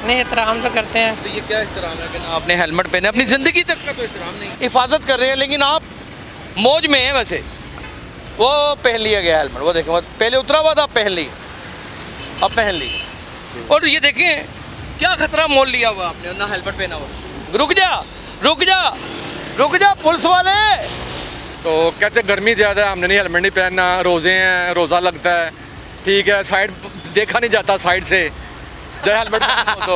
नहीं, एहतराम तो करते हैं। तो ये क्या एहतराम है कि ना आपने हेलमेट पहने, अपनी ज़िंदगी तक का तो एहतराम नहीं, हिफाजत कर रहे हैं, लेकिन आप मौज में हैं। वैसे वो पहन लिया गया हेलमेट, वो देखें, वो पहले उतरा हुआ था, अब पहन ली, अब पहन ली। और ये देखें क्या खतरा मोल लिया हुआ आपने, ना हेलमेट पहना हुआ। रुक जा, रुक जा, रुक जा पुलिस वाले। तो कहते गर्मी ज़्यादा है, हमने नहीं हेलमेट नहीं पहनना, रोज़े हैं, रोज़ा लगता है, ठीक है, साइड देखा नहीं जाता साइड से, जो हेलमेट तो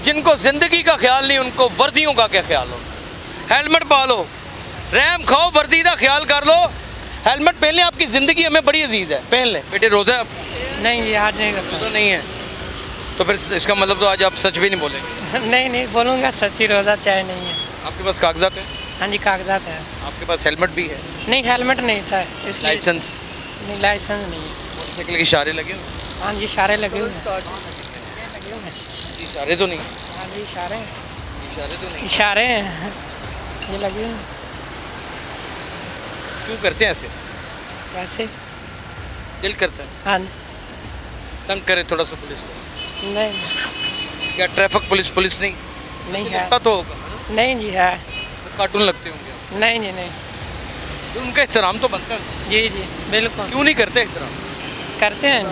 जिनको ज़िंदगी का ख्याल नहीं, उनको वर्दियों का क्या ख्याल हो। हेलमेट पा लो, रैम खाओ, वर्दी का ख्याल कर लो, हेलमेट पहन लें, आपकी ज़िंदगी हमें बड़ी अजीज़ है, पहन लें। बेटे रोज़ा है नहीं जी, आज नहीं करता। तो नहीं है, तो फिर इसका मतलब तो आज आप सच भी नहीं बोलेंगे। नहीं नहीं बोलूँगा, सच्ची रोज़ा चाय नहीं है। आपके पास कागजात हैं, हाँ जी, कागजात है। आपके पास हेलमेट भी है, नहीं, हेलमेट नहीं था इसलिए। लाइसेंस, नहीं, लाइसेंस नहीं है। मोटरसाइकिल के इशारे लगे हुए हाँ जी, इशारे लगे हुए हैं। हैं? इशारे तो नहीं, हाँ जी, इशारे हैं। इशारे तो नहीं। इशारे हैं, ये लगे हुए हैं। क्यों करते हैं ऐसे, वैसे दिल करता है हाँ जी। तंग करे थोड़ा सा पुलिस को। नहीं क्या ट्रैफिक पुलिस पुलिस नहीं नहीं ऐसे है। लगता तो होगा, नहीं जी है। तो कार्टून लगते होंगे, नहीं जी नहीं। तो उनका एहतराम तो बनता है। जी जी बिल्कुल क्यों नहीं करते एहतराम? करते हैं।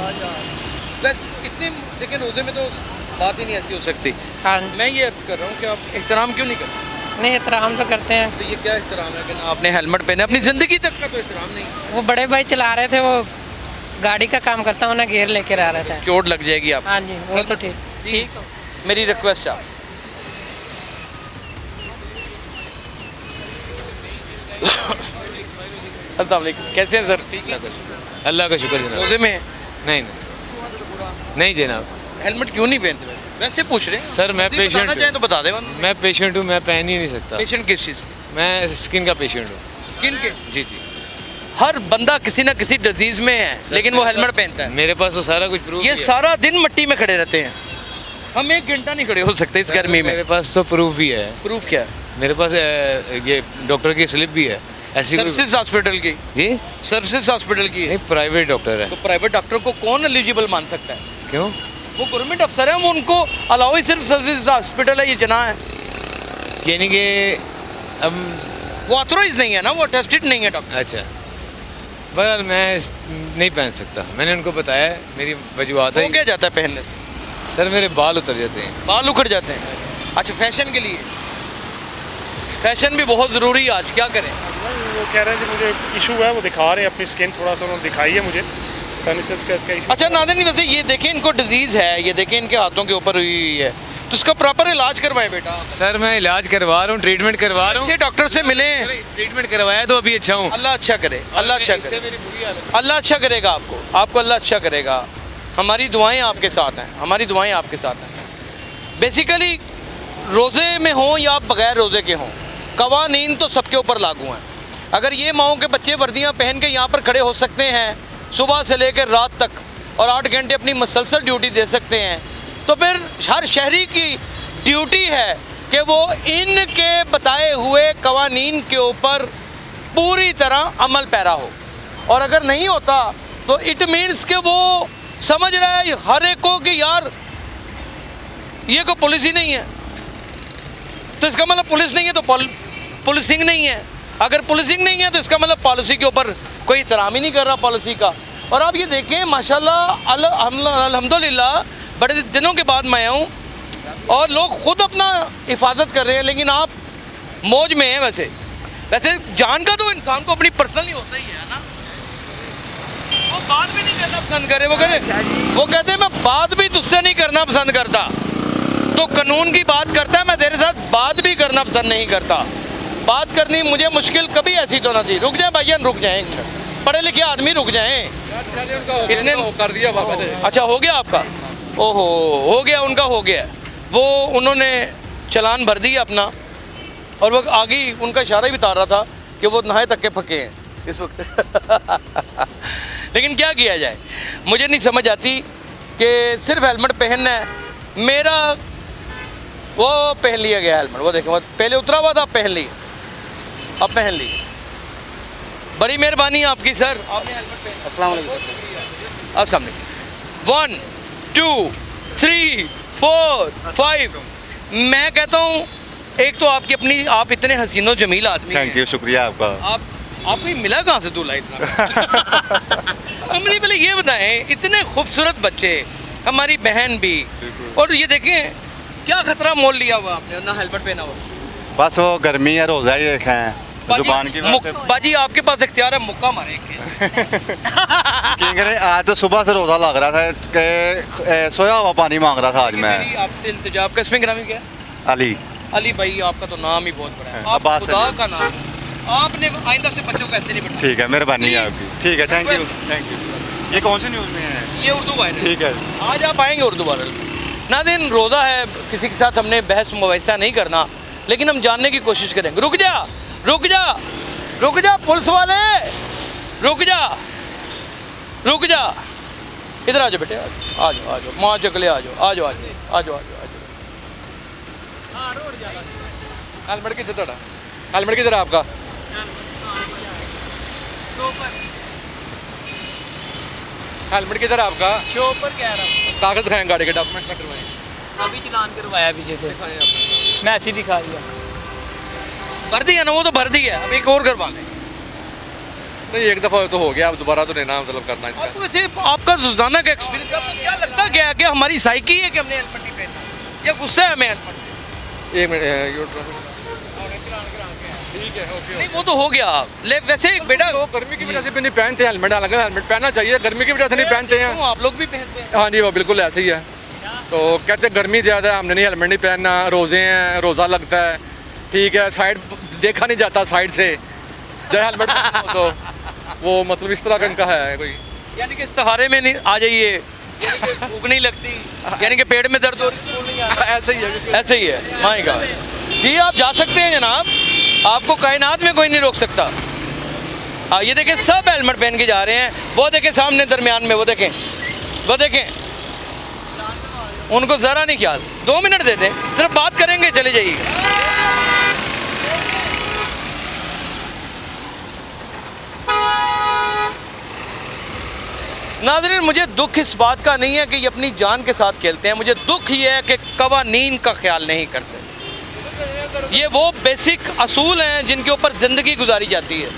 बस इतने देखिए, रोज़े में तो बात ही नहीं ऐसी हो सकती। हाँ मैं ये अर्ज कर रहा हूँ कि आप एहतराम क्यों नहीं करते? नहीं, एहतराम तो करते हैं। तो ये क्या एहतराम है कि ना आपने हेलमेट पहने, अपनी ज़िंदगी तक का तो एहतराम नहीं, वो बड़े भाई चला रहे थे, वो गाड़ी का काम करता हूँ ना, घेर लेकर आ रहा था। चोट लग जाएगी आप। हाँ जी, वो तो ठीक ठीक। मेरी रिक्वेस्ट है आपसे। अस्सलाम वालेकुम, कैसे हैं सर? ठीक है, अल्लाह का शुक्र जनाब। रोज़े में नहीं नहीं जनाब, हेलमेट क्यों नहीं पहनते? वैसे पूछ रहे हैं सर मैं यदि पेशेंट बताना चाहें तो बता दें। मैं पेशेंट हूँ, मैं पहन ही नहीं सकता। पेशेंट किस चीज़? मैं स्किन का पेशेंट हूँ। स्किन के? जी जी। हर बंदा किसी ना किसी डिजीज में है, लेकिन वो हेलमेट पहनता है। मेरे पास तो सारा कुछ प्रूफ ये सारा दिन मिट्टी में खड़े रहते हैं, हम एक घंटा नहीं खड़े हो सकते इस गर्मी में। मेरे पास तो प्रूफ भी है। प्रूफ क्या है? मेरे पास ये डॉक्टर की स्लिप भी है ऐसी कोई- सर्विसेज हॉस्पिटल की, जी सर्विसेज हॉस्पिटल की है। नहीं, प्राइवेट डॉक्टर है। तो प्राइवेट डॉक्टर को कौन एलिजिबल मान सकता है? क्यों? वो गवर्नमेंट अफसर है, वो उनको अलाउ ही सिर्फ सर्विस हॉस्पिटल है, ये जना है। यानी कि अब वो ऑथोराइज नहीं है ना, वो टेस्टेड नहीं है डॉक्टर। अच्छा, बहरहाल मैं नहीं पहन सकता। मैंने उनको बताया है, मेरी वजूहत हो है। क्या जाता है पहनने से? सर मेरे बाल उतर जाते हैं। बाल उखड़ जाते हैं। अच्छा, फैशन के लिए, फैशन भी बहुत ज़रूरी है आज, क्या करें? वो कह रहे हैं कि मुझे इशू है, वो दिखा रहे हैं अपनी स्किन, थोड़ा सा उन्होंने दिखाई है मुझे साइनस का इशू। अच्छा नाज़रीन, वैसे ये देखें इनको डिजीज़ है, ये देखें इनके हाथों के ऊपर हुई है, तो इसका प्रॉपर इलाज करवाएं बेटा। सर मैं इलाज करवा रहा हूँ, ट्रीटमेंट करवा रहा अच्छे हूँ। डॉक्टर से मिलें, ट्रीटमेंट करवाया तो अभी अच्छा हूँ। अल्लाह अच्छा करे, अल्लाह अच्छा करे, अल्लाह अच्छा करेगा आपको, आपको अल्लाह अच्छा करेगा। हमारी दुआएं आपके साथ हैं, हमारी दुआएं आपके साथ हैं। बेसिकली रोज़े में हों या आप बग़ैर रोज़े के हों, कवानीन तो सबके ऊपर लागू हैं। अगर ये माओं के बच्चे वर्दियाँ पहन के यहाँ पर खड़े हो सकते हैं सुबह से लेकर रात तक और 8 घंटे अपनी मुसलसल ड्यूटी दे सकते हैं, तो फिर हर शहरी की ड्यूटी है कि वो इनके बताए हुए कवानीन के ऊपर पूरी तरह अमल पैरा हो। और अगर नहीं होता तो इट मीन्स कि वो समझ रहा है हर एक को कि यार ये कोई पुलिस ही नहीं है, तो इसका मतलब पुलिस नहीं है तो पुलिसिंग नहीं है। अगर पुलिसिंग नहीं है तो इसका मतलब पॉलिसी के ऊपर कोई एहतराम ही नहीं कर रहा पॉलिसी का। और आप ये देखें माशाल्लाह अल्हम्दुलिल्लाह, बड़े दिनों के बाद मैं आया हूँ और लोग ख़ुद अपना हिफाजत कर रहे हैं, लेकिन आप मौज में हैं। वैसे जान का तो इंसान को अपनी पर्सनल ही होता ही है ना। वो बात भी नहीं करना पसंद करे, वो कहते हैं मैं बात भी तुझसे नहीं करना पसंद करता, तो कानून की बात करता है, मैं तेरे साथ बात भी करना पसंद नहीं करता। बात करनी मुझे मुश्किल कभी ऐसी तो ना थी। रुक जाए भाईजान, रुक जाएं, पढ़े लिखे आदमी रुक जाएं। कितने कर दिया बाबा ने। अच्छा हो गया आपका? ओहो, हो गया, उनका हो गया। वो उन्होंने चालान भर दिया अपना, और वो आगे उनका इशारा ही बता रहा था कि वो नहाए तक के पके हैं इस वक्त। लेकिन क्या किया जाए, मुझे नहीं समझ आती कि सिर्फ हेलमेट पहनना है। मेरा वो पहन लिया गया हेलमेट, वो देखें, वो पहले उतरा हुआ था, पहन लिया, अब पहन लिया। बड़ी मेहरबानी आपकी सर, आपने हेलमेट पहना। अस्सलाम वालेकुम। अब सामने 1 2 3 4 5। मैं कहता हूँ एक तो आपकी अपनी, आप इतने हसीनो जमील आदमी थैंक यू, शुक्रिया आपका। आपको ये मिला कहाँ से दूल्हा इतना? अब मुझे पहले ये बताएं, इतने खूबसूरत बच्चे, हमारी बहन भी, और ये देखें क्या खतरा मोल लिया हुआ आपने, ना हेलमेट पहना हुआ। बस वो गर्मी है, रोज़ा ही देखा है जुबान की वजह से। बाजी आपके पास इख्तियार है, मुक्का मारे क्योंकि आज तो सुबह से रोज़ा लग रहा था कि सोया हुआ पानी मांग रहा था आज मैं। मेरी आपसे इल्तिजा, आपका इसमें ग्रामी क्या है? अली अली भाई, आपका तो नाम ही बहुत बड़ा है, आप अब्बास खुदा अली। का नाम है। आपने आइंदा से बच्चों को ऐसे नहीं बैठा। ठीक है, मेहरबानी है Please. आपकी। ठीक है, थैंक यू। ये कौन सी न्यूज़ में है? ये उर्दू वायरल। ठीक है। आज आप आएंगे उर्दू वायरल। नाज़रीन, रोज़ा है, किसी के साथ हमने बहस मुबैसा नहीं करना, लेकिन हम जानने की कोशिश करेंगे। रुक जा रुक जा रुक जा पुलिस वाले, रुक जा रुक जा, इधर आ जाओ बेटे, आ जाओ आ जाओ, माँ चकले आ जाओ आ जाओ आ जाओ आ जाओ आ जाओ। हेलमेट किधर ਤੁਹਾਡਾ? हेलमेट किधर है आपका? हेलमेट किधर है आपका? शो पर कह रहा हूँ, कागज दिखाएं, गाड़ी के डॉक्यूमेंट्स ना करवाएं। अभी चलान करवाया पीछे से, दिखाएं आपने। मैसेज दिखा दिया। भर दी है ना, वो तो भर दी है, अब एक और करवा लें। नहीं, एक दफ़ा तो हो गया, अब दोबारा तो नहीं ना मतलब करना इसका। आपको वैसे आपका रोजाना का एक्सपीरियंस, आपको क्या लगता क्या है कि हमारी साइकी है कि हमने हेलमेट नहीं पहनना, या गुस्सा है हमें हेलमेट से? एक मिनट, ठीक है, ओके। नहीं वो तो हो गया। ले वैसे बेटा, वो गर्मी की वजह से भी नहीं पहनते हेलमेट, हालांकि हेलमेट पहनना चाहिए, गर्मी की वजह से नहीं पहनते हैं। क्यों, आप लोग भी पहनते हैं? हाँ जी, वो बिल्कुल ऐसे ही है। तो कहते हैं गर्मी ज़्यादा है, हमने नहीं हेलमेट नहीं पहनना, रोज़े हैं, रोज़ा लगता है, ठीक है, साइड देखा नहीं जाता साइड से, जब हेलमेट तो वो मतलब इस तरह का इनका है कोई। यानी कि सहारे में नहीं आ जाइए, यानी कि भूख नहीं लगती, यानी कि पेट में दर्द हो रही, स्कूल नहीं आना। ऐसे ही है। ऐसे ही है, माय गॉड। जी आप जा सकते हैं जनाब, आपको कायनात में कोई नहीं रोक सकता। हाँ ये देखें, सब हेलमेट पहन के जा रहे हैं। वो देखें सामने दरमियान में, वो देखें, वो देखें, उनको ज़रा नहीं ख्याल। 2 मिनट दे दें, सिर्फ बात करेंगे, चले जाइएगा। नाज़रीन, मुझे दुख इस बात का नहीं है कि ये अपनी जान के साथ खेलते हैं, मुझे दुख ये है कि कवानीन का ख्याल नहीं करते। ये वो बेसिक असूल हैं जिनके ऊपर ज़िंदगी गुजारी जाती है,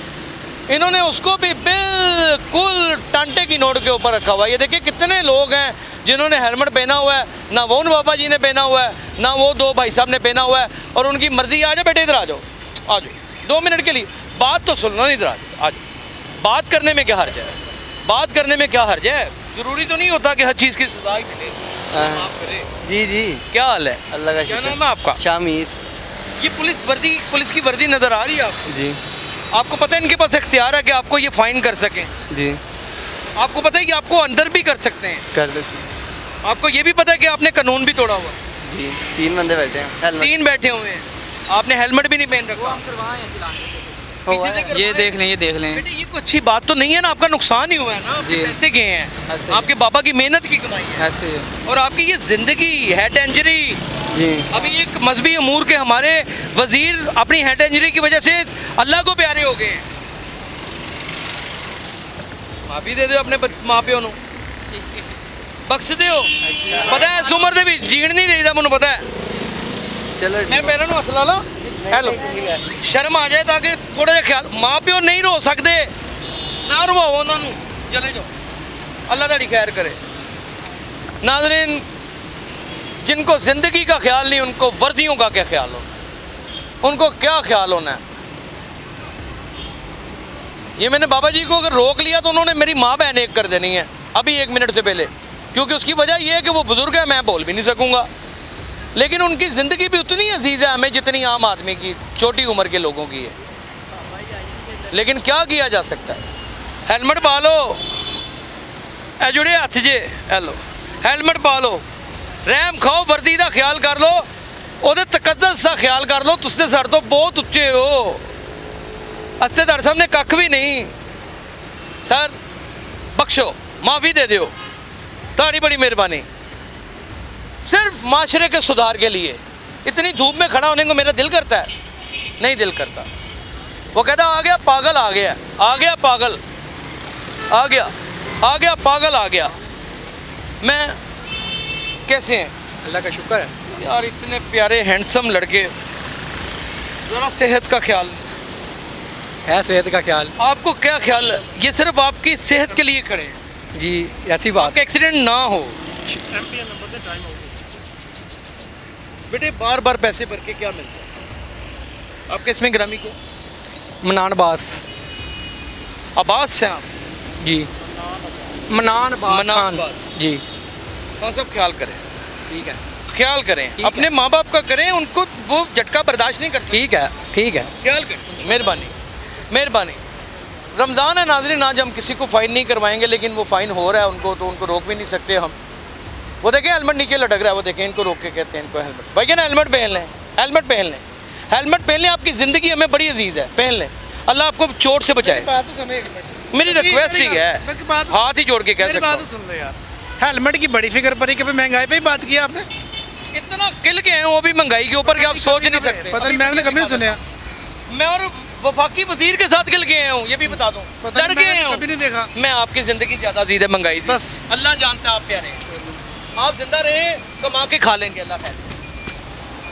इन्होंने उसको भी बिल्कुल टांटे की नोट के ऊपर रखा हुआ है। ये देखिए कितने लोग हैं जिन्होंने हेलमेट पहना हुआ है, ना वो उन बाबा जी ने पहना हुआ है, ना वो 2 भाई साहब ने पहना हुआ है, और उनकी मर्ज़ी। आ जाओ बेटे, इधर आ जाओ, आ जाओ, 2 मिनट के लिए बात तो सुनना, नहीं इधर आ जाओ, आ जाओ। बात करने में क्या हर्ज है, बात करने में क्या हर्ज है? ज़रूरी तो नहीं होता कि हर चीज़ की सजा ही मिले। माफ़ करें। जी जी, क्या हाल है? अल्लाह का क्या शुक्र। नाम है आपका? शामीर ये पुलिस की वर्दी नज़र आ रही है आपको? जी आपको पता है इनके पास इख्तियार है कि आपको ये फाइन कर सकें? जी, आपको पता है कि आपको अंदर भी कर सकते हैं? कर सकते आपको ये भी पता है कि आपने कानून भी तोड़ा हुआ? जी। 3 बंदे बैठे हैं, हेलमेट 3 बैठे हुए हैं, आपने हेलमेट भी नहीं पहन रखा। पीछे से करवाए। ये देख लें, ये देख लें। बेटे ये कोई अच्छी बात तो नहीं है ना, आपका नुकसान ही हुआ है ना, आपके जी। पैसे गए हैं, ऐसे ही। आपके बाबा की मेहनत की कमाई है, ऐसे ही। और आपकी ये जिंदगी हेड इंजरी। जी। अभी एक मजहबी अमूर के हमारे वजीर अपनी हेड इंजरी की वजह से अल्लाह को प्यारे हो गए हैं। माफी दे दो अपने माँ प्यो ਨੂੰ, बख्श ਦਿਓ। पता है इस उम्र ਦੇ ਵਿੱਚ ਜੀਣ ਨਹੀਂ ਦੇਈਦਾ, ਮੈਨੂੰ पता है। चलो मैं पैरों ਨੂੰ ਹੱਥ ਲਾ ਲਾਂ, हेलो, शर्म आ जाए ताकि थोड़ा ਜਿਹਾ ख्याल। माँ प्यो नहीं रो सकते, ना ਰਵਾਓ ਉਹਨਾਂ ਨੂੰ, चले जाओ, अल्लाह ਤੁਹਾਡੀ खैर करे। नाज़रीन, जिनको ज़िंदगी का ख्याल नहीं, उनको वर्दियों का क्या ख्याल हो, उनको क्या ख्याल होना है? ये मैंने बाबा जी को अगर रोक लिया तो उन्होंने मेरी माँ बहन एक कर देनी है अभी 1 मिनट से पहले, क्योंकि उसकी वजह यह है कि वो बुज़ुर्ग है, मैं बोल भी नहीं सकूँगा। लेकिन उनकी ज़िंदगी भी उतनी अजीज़ है हमें जितनी आम आदमी की, छोटी उम्र के लोगों की है। लेकिन क्या किया जा सकता है? हेलमेट पा लो, ए जुड़े हथ जे, हेलो, हेलमेट पा लो, रहम खाओ, वर्दी का ख्याल कर लो, ਉਹਦੇ तकद्दस का ख्याल कर लो। तुझसे सर तो बहुत उच्चे हो, अस्ते ਤੁਹਾਡੇ सामने कख भी नहीं। सर बख्शो, माफ़ी दे दो, ताड़ी बड़ी मेहरबानी। सिर्फ माशरे के सुधार के लिए। इतनी धूप में खड़ा होने को मेरा दिल करता है? नहीं दिल करता। वो कहता आ गया पागल, आ गया, आ गया पागल, आ गया, आ गया पागल, आ गया। मैं कैसे हैं? अल्लाह का शुक्र है। यार इतने प्यारे हैंडसम लड़के, ज़रा सेहत का ख्याल, है सेहत का ख्याल आपको क्या ख्याल है? ये सिर्फ आपकी सेहत के लिए खड़े हैं, जी, ऐसी बात आपका एक्सीडेंट ना हो। MPN नंबर से टाइम हो बेटे बार बार पैसे भर के क्या मिलता है? आपके इसमें ग्रामी क्या? मनान अब्बास अब्बास से आप जी, मनान अब्बास मनान खान अब्बास। जी, हाँ सब ख्याल करें, ठीक है, ख्याल करें, ठीक अपने माँ बाप का करें, उनको वो झटका बर्दाश्त नहीं करते। ठीक है, ठीक है। ख्याल करें, मेहरबानी मेहरबानी। रमज़ान है नाज़रीन, आज हम किसी को फ़ाइन नहीं करवाएंगे, लेकिन वो फ़ाइन हो रहा है उनको, तो उनको रोक भी नहीं सकते हम। वो देखें हेलमेट नीचे लटक रहा है, वो देखें, इनको रोक के कहते हैं इनको हेलमेट। भाई क्या ना, हेलमेट पहन लें, हेलमेट पहन लें, हेलमेट पहन लें। आपकी ज़िंदगी हमें बड़ी अजीज़ है, पहन लें। अल्लाह आपको चोट से बचाए। बात तो सुनो एक मिनट। मेरी रिक्वेस्ट ही है, मेरी बात हाथ ही जोड़ के कह मेरी सकता बात हूँ। तो सुन लो यार। हेलमेट की बड़ी फिक्र पड़ी, कभी महंगाई पे ही बात किया आपने? इतना किल के हैं वो भी महंगाई के ऊपर कि आप सोच नहीं सकते। पता नहीं, मैंने तो कभी नहीं सुना। मैं और वफाकी वजीर के साथ गिल गए हूँ, ये भी बता दूँ, पता डर नहीं, गए मैंने हूँ। कभी नहीं देखा। मैं आपकी ज़िंदगी ज़्यादा अजीज है महंगाई से। बस। अल्लाह जानता है आप प्यारे हैं। आप जिंदा रहे, कमा के खा लेंगे, अल्लाह खैर।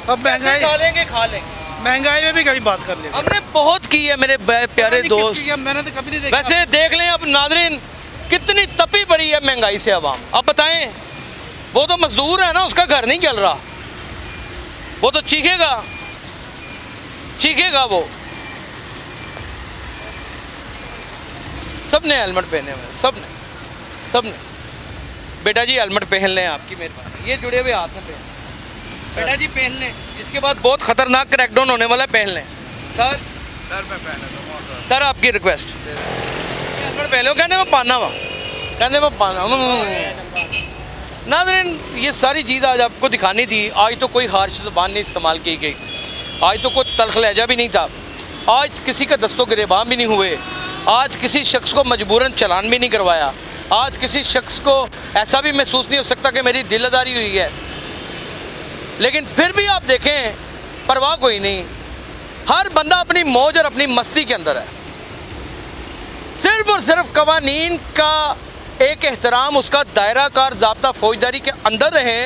अब महंगाई खा लेंगे, खा लेंगे। महंगाई में भी कभी बात कर लिया। हमने बहुत की है मेरे प्यारे दोस्त। मैंने तो कभी नहीं देखा। वैसे देख लें अब नाजरीन, कितनी तपी पड़ी है महंगाई से आवाम। अब बताएं, वो तो मजदूर है ना, उसका घर नहीं चल रहा, वो तो चीखेगा चीखेगा वो। सब ने हेलमेट पहने हुए, सब ने। बेटा जी हेलमेट पहन लें, आपकी मेहरबानी। ये जुड़े हुए हाथ में पहन, बेटा जी पहन लें। इसके बाद बहुत खतरनाक क्रैकडाउन होने वाला है, पहन लें। सर मैं पहन सर आपकी रिक्वेस्ट, हेलमेट पहन लो। कहने में पाना वा, कहने में पाना। नाज़रीन, ये सारी चीज़ आज आपको दिखानी थी। आज तो कोई हार्श ज़बान नहीं इस्तेमाल की गई, आज तो कोई तल्ख लहजा भी नहीं था, आज किसी का दस्तों गिरेबान भी नहीं हुए, आज किसी शख्स को मजबूरन चलान भी नहीं करवाया, आज किसी शख्स को ऐसा भी महसूस नहीं हो सकता कि मेरी दिलदारी हुई है। लेकिन फिर भी आप देखें, परवाह कोई नहीं, हर बंदा अपनी मौज और अपनी मस्ती के अंदर है। सिर्फ और सिर्फ कवानीन का एक एहतराम, उसका दायरा कार ज़ाब्ता फौजदारी के अंदर रहे,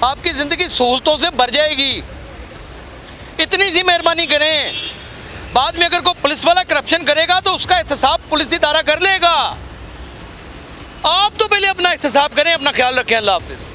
आपकी ज़िंदगी सहूलतों से भर जाएगी। इतनी सी मेहरबानी करें। बाद में अगर कोई पुलिस वाला करप्शन करेगा तो उसका एहतसाब पुलिस इदारा कर लेगा। आप तो पहले अपना एहतसाब करें। अपना ख्याल रखें। अल्लाह हाफिज़।